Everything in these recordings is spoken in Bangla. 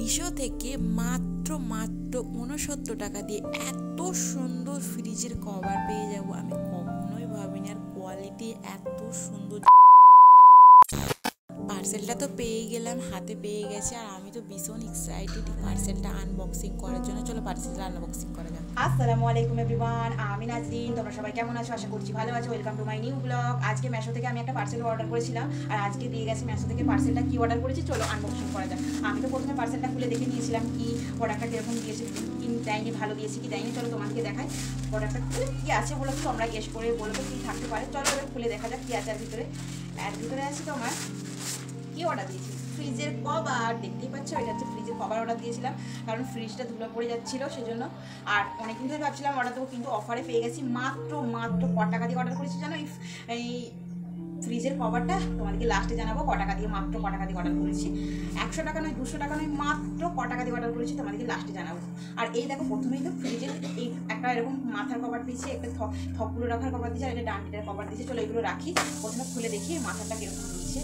মিশো থেকে মাত্র ৬৯ টাকা দিয়ে এত সুন্দর ফ্রিজের কভার পেয়ে যাব আমি কখনোই ভাবিনি। আর কোয়ালিটি এত সুন্দর। পার্সেলটা তো পেয়ে গেলাম, হাতে পেয়ে গেছে, আর আমি তো ভীষণ এক্সাইটেড পার্সেলটা আনবক্সিং করার জন্য। চলো পার্সেলটা আনবক্সিং করা যাক। আসসালামু আলাইকুম এভরিওয়ান, আমি নাজরিন। তোমরা সবাই কেমন আছো? আশা করছি ভালো আছো। Welcome to my new blog. আজকে মেশো থেকে আমি একটা পার্সেল অর্ডার করেছিলাম, আর আজকে দিয়ে গেছে মেশো থেকে পার্সেলটা। কি অর্ডার করেছি চলো আনবক্সিং করা যাক। আমি তো প্রথমে পার্সেলটা খুলে দেখে নিয়েছিলাম কি প্রোডাক্টটা কীরকম দিয়েছে, কি দেয়নি, ভালো দিয়েছে কি দেয়নি। চলো তোমাকে দেখাই প্রোডাক্টটা খুলে কী আছে বলো তো, তোমরা গেস করে বলো তো কী থাকতে পারে। চলো এবার খুলে দেখা যাক কী আছে আর ভিতরে। এর ভিতরে আছে তোমার কি অর্ডার দিয়েছি, ফ্রিজের কভার। দেখতেই পাচ্ছ, এটা হচ্ছে ফ্রিজের কভার অর্ডার দিয়েছিলাম, কারণ ফ্রিজটা ধুলো পড়ে যাচ্ছিলো সেজন্য। আর অনেকদিন ধরে ভাবছিলাম অর্ডার দেবো, কিন্তু অফারে পেয়ে গেছি। মাত্র ক টাকা দিয়ে অর্ডার করেছি জানো এই ফ্রিজের কভারটা? তোমাদেরকে লাস্টে জানাবো ক টাকা দিয়ে, মাত্র ক টাকা দিয়ে অর্ডার করেছি। 100 টাকা নয়, 200 টাকা নয়, মাত্র ক টাকা দিয়ে অর্ডার করেছি তোমাদেরকে লাস্টে জানাবো। আর এই দেখো, প্রথমেই তো ফ্রিজের এই একটা এরকম মাথার কভার দিয়েছে, একটা থকগুলো রাখার কভার দিয়েছে, আর একটা ডান্ডিটার কভার দিয়েছে। চলো এগুলো রাখি, প্রথমে খুলে দেখি মাথাটা কীরকম দিয়েছে।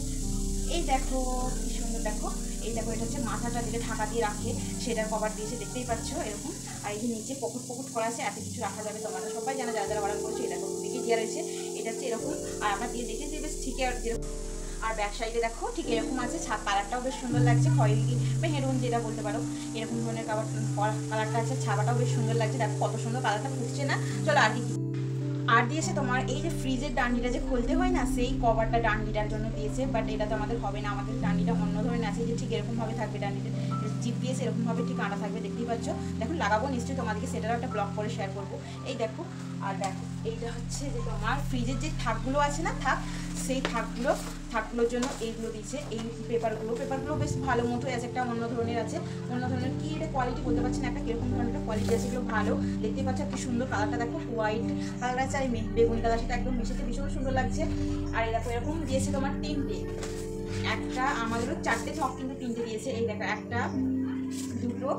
এই দেখো কি সুন্দর, দেখো এই দেখো, এটা হচ্ছে মাথাটা যেটা ঢাকা দিয়ে রাখে সেটার কভার দিয়েছে, দেখতেই পাচ্ছ এরকম। আর এই যে নিচে পকেট করা আছে, এত কিছু রাখা যাবে। তোমরা সবাই জানা, যারা যারা অর্ডার করেছে এই দেখো দিকে দেওয়া রয়েছে। এটা হচ্ছে এরকম, আর আমরা দিয়ে দেখেছি বেশ ঠিক যেরকম। আর ব্যাক সাইডে দেখো ঠিক এরকম আছে। কালারটাও বেশ সুন্দর লাগছে, খয়েরি মেহেরুন যেটা বলতে পারো, এরকম ধরনের কালারটা আছে। ছাপাটাও বেশ সুন্দর লাগছে, দেখো কত সুন্দর কালারটা ফুটছে না। চলো আর কি আর দিয়েছে তোমার এই যে ফ্রিজের ডান্ডিটা যে খুলতে হয় না, সেই কভারটা ডান্ডিটার জন্য দিয়েছে। বাট এটা তো আমাদের হবে না, আমাদের ডান্ডিটা অন্য ধরনের আছে, যে ঠিক এরকমভাবে থাকবে ডান্ডিটা, জিপ দিয়েছে এরকমভাবে ঠিক আটা থাকবে। দেখতেই পাচ্ছ, দেখো লাগাবো নিশ্চয়ই তোমাদেরকে, সেটারও একটা ব্লগ করে শেয়ার করবো। এই দেখো, আর দেখো এইটা হচ্ছে যে তোমার ফ্রিজের যে থাকগুলো আছে না, সেই থাকগুলোর জন্য এইগুলো দিয়েছে, এই পেপারগুলো বেশ ভালো মতো আছে। একটা অন্য ধরনের আছে, অন্য ধরনের কি এটা কোয়ালিটি বলতে পারছি না, একটা কিরকম ধরনের একটা কোয়ালিটি আছে, এগুলো ভালো। দেখতে পাচ্ছ কি সুন্দর কালারটা, দেখো হোয়াইট কালার আছে, আর বেগুনি কালার সাথে একদম মিশেছে, ভীষণ সুন্দর লাগছে। আর এই দেখো এরকম দিয়েছে তোমার তিনটে, একটা আমাদেরও 4টে থক, কিন্তু 3টে দিয়েছে। এই দেখো 1, 2,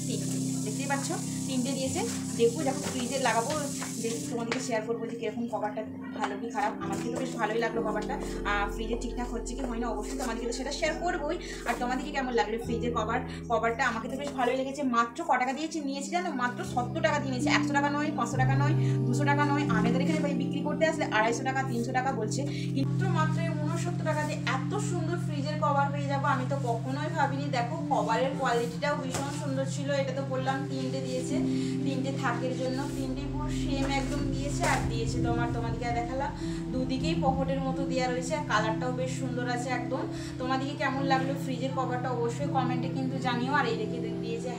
3, দেখতেই পাচ্ছ 3টে দিয়েছে। দেখবো যখন ফ্রিজে লাগাবো দেখি, তোমাদেরকে শেয়ার করবো যে কীরকম কভারটা ভালো কি খারাপ। আমার কিন্তু বেশ ভালোই লাগলো কভারটা। আর ফ্রিজে ঠিকঠাক হচ্ছে কি হয় না অবশ্যই তোমাদেরকে তো সেটা শেয়ার করবোই। আর তোমাদেরকে কেমন লাগলো ফ্রিজের কভারটা? আমাকে তো বেশ ভালোই লেগেছে। মাত্র ক টাকা দিয়েছি নিয়েছি জানো? মাত্র 70 টাকা দিয়ে নিয়েছি। 100 টাকা নয়, 500 টাকা নয়, 200 টাকা নয়। আমাদের এখানে বিক্রি করতে আসলে 250 টাকা 300 টাকা বলছে, কিন্তু মাত্র 69 টাকা দিয়ে এত সুন্দর ফ্রিজের কভার পেয়ে যাবো আমি তো কখনোই ভাবিনি। দেখো কভারের কোয়ালিটিটাও ভীষণ সুন্দর ছিল। এটা তো বললাম 3টে দিয়েছে, 3টে থাকের জন্য 3টে পুরো সেম একদম দিয়েছে। আর দিয়েছে তোমাদেরকে দেখালাম দুদিকেই পকেটের মতো দেওয়া রয়েছে, আর কালারটাও বেশ সুন্দর আছে একদম। তোমাদেরকে কেমন লাগলো ফ্রিজের কভারটা অবশ্যই কমেন্টে কিন্তু জানিও। আর এই রেখে দিয়েছে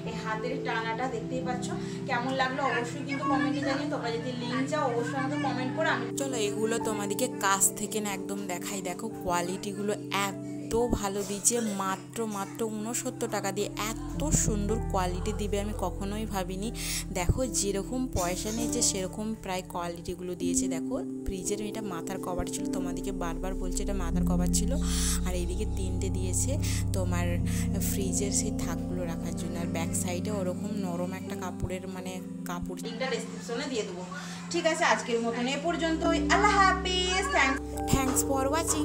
এই হাতের টানাটা, দেখতেই পাচ্ছ কেমন লাগলো অবশ্যই কিন্তু কমেন্টে জানিও। তোমরা যদি লিঙ্ক চাও অবশ্যই আমাকে কমেন্ট করো। আমি চলো এগুলো তোমাদেরকে কাছ থেকে না একদম দেখাই। দেখো কোয়ালিটিগুলো এত ভালো দিয়েছে, মাত্র 69 টাকা দিয়ে এত সুন্দর কোয়ালিটি দিবে আমি কখনোই ভাবিনি। দেখো যেরকম পয়সা নিয়েছে সেরকম প্রায় কোয়ালিটিগুলো দিয়েছে। দেখো ফ্রিজের এটা মাথার কভার ছিল, তোমাদেরকে বারবার বলছে এটা মাথার কভার ছিল। আর এইদিকে 3টে দিয়েছে তোমার ফ্রিজের সেই থাকগুলো রাখার জন্য। আর ব্যাক সাইডে ওরকম নরম একটা কাপড়ের কাপড়, লিঙ্কটা ডেসক্রিপশনে দিয়ে দেবো। ঠিক আছে, আজকের মতন এ পর্যন্তই। আল্লাহ হাফিজ। Thanks for watching.